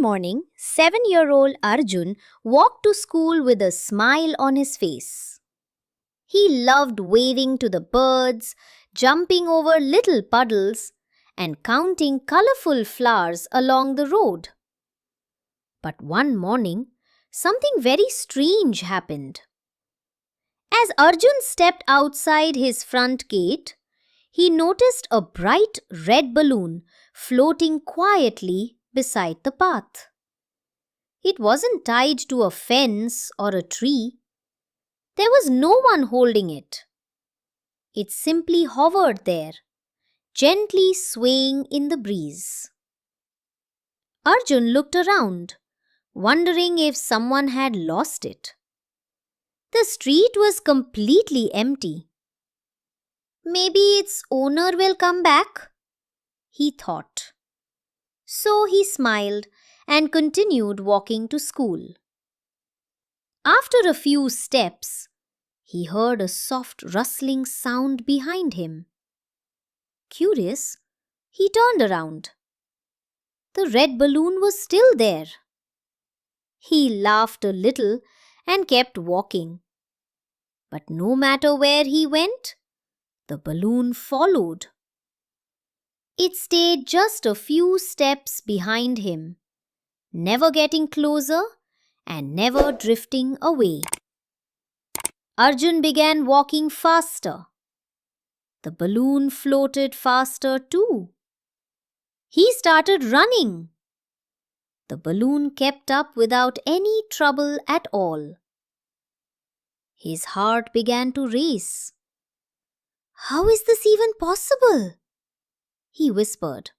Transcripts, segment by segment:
morning, 7-year-old Arjun walked to school with a smile on his face. He loved waving to the birds, jumping over little puddles, and counting colorful flowers along the road. But one morning, something very strange happened. As Arjun stepped outside his front gate, he noticed a bright red balloon floating quietly beside the path. It wasn't tied to a fence or a tree. There was no one holding it. It simply hovered there, gently swaying in the breeze. Arjun looked around, wondering if someone had lost it. The street was completely empty. Maybe its owner will come back, he thought. So he smiled and continued walking to school. After a few steps, he heard a soft rustling sound behind him. Curious, he turned around. The red balloon was still there. He laughed a little and kept walking. But no matter where he went, the balloon followed. It stayed just a few steps behind him, never getting closer and never drifting away. Arjun began walking faster. The balloon floated faster too. He started running. The balloon kept up without any trouble at all. His heart began to race. "How is this even possible?" he whispered.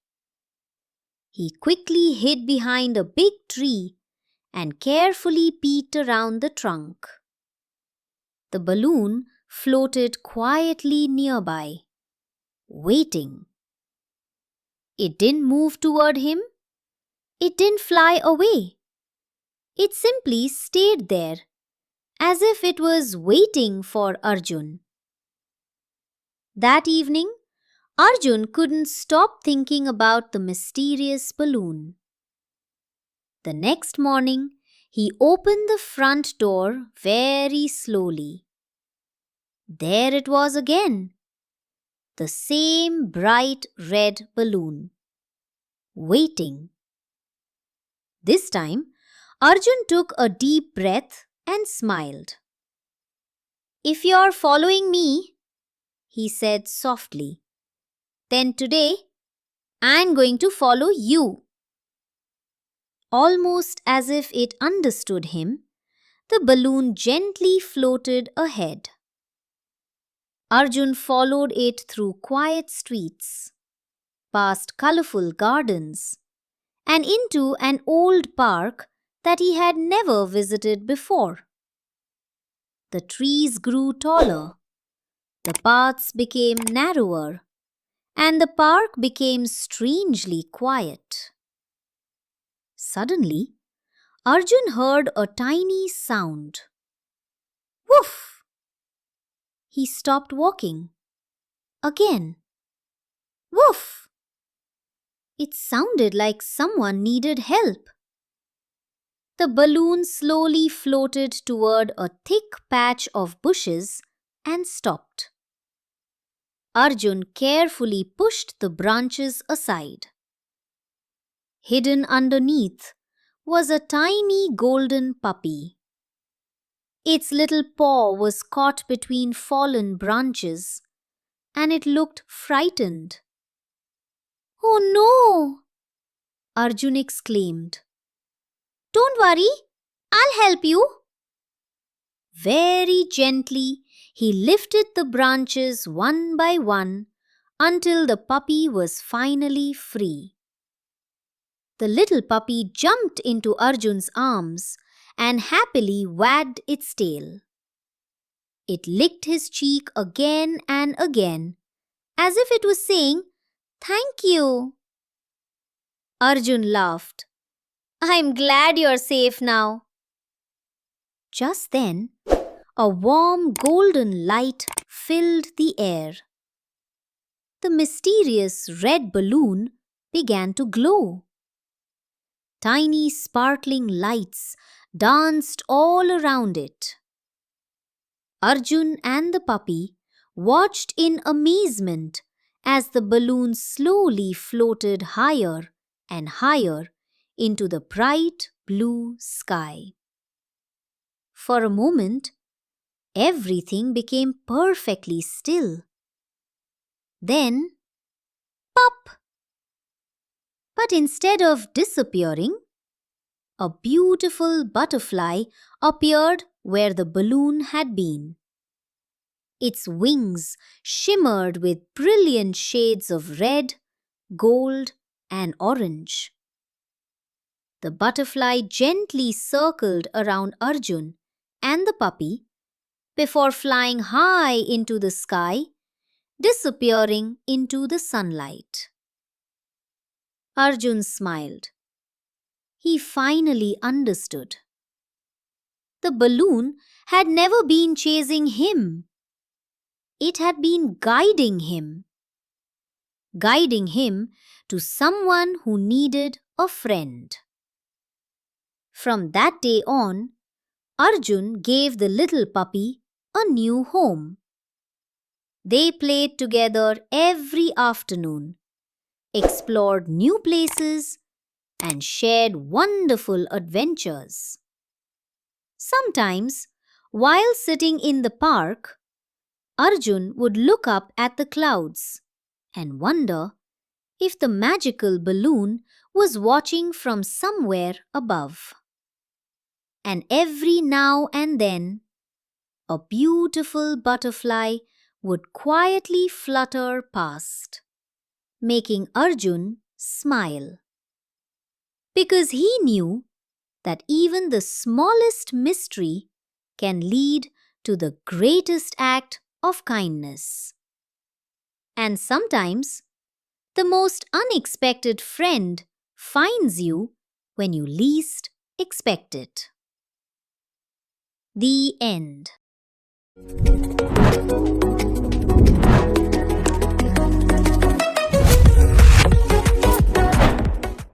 He quickly hid behind a big tree and carefully peeked around the trunk. The balloon floated quietly nearby, waiting. It didn't move toward him. It didn't fly away. It simply stayed there, as if it was waiting for Arjun. That evening, Arjun couldn't stop thinking about the mysterious balloon. The next morning, he opened the front door very slowly. There it was again, the same bright red balloon, waiting. This time, Arjun took a deep breath and smiled. "If you're following me," he said softly, "then today I'm going to follow you." Almost as if it understood him, the balloon gently floated ahead. Arjun followed it through quiet streets, past colorful gardens, and into an old park that he had never visited before. The trees grew taller, the paths became narrower, and the park became strangely quiet. Suddenly, Arjun heard a tiny sound. Woof! He stopped walking. Again. Woof! It sounded like someone needed help. The balloon slowly floated toward a thick patch of bushes and stopped. Arjun carefully pushed the branches aside. Hidden underneath was a tiny golden puppy. Its little paw was caught between fallen branches, and it looked frightened. "Oh no!" Arjun exclaimed. "Don't worry, I'll help you." Very gently, he lifted the branches one by one until the puppy was finally free. The little puppy jumped into Arjun's arms and happily wagged its tail. It licked his cheek again and again, as if it was saying, "Thank you." Arjun laughed. "I'm glad you're safe now." Just then, a warm golden light filled the air. The mysterious red balloon began to glow. Tiny sparkling lights danced all around it. Arjun and the puppy watched in amazement as the balloon slowly floated higher and higher into the bright blue sky. For a moment, everything became perfectly still. Then, pop! But instead of disappearing, a beautiful butterfly appeared where the balloon had been. Its wings shimmered with brilliant shades of red, gold, and orange. The butterfly gently circled around Arjun and the puppy before flying high into the sky, disappearing into the sunlight. Arjun smiled. He finally understood. The balloon had never been chasing him. It had been guiding him to someone who needed a friend. From that day on, Arjun gave the little puppy a new home. They played together every afternoon, explored new places, and shared wonderful adventures. Sometimes, while sitting in the park, Arjun would look up at the clouds and wonder if the magical balloon was watching from somewhere above. And every now and then, a beautiful butterfly would quietly flutter past, making Arjun smile. Because he knew that even the smallest mystery can lead to the greatest act of kindness. And sometimes, the most unexpected friend finds you when you least expect it. The end.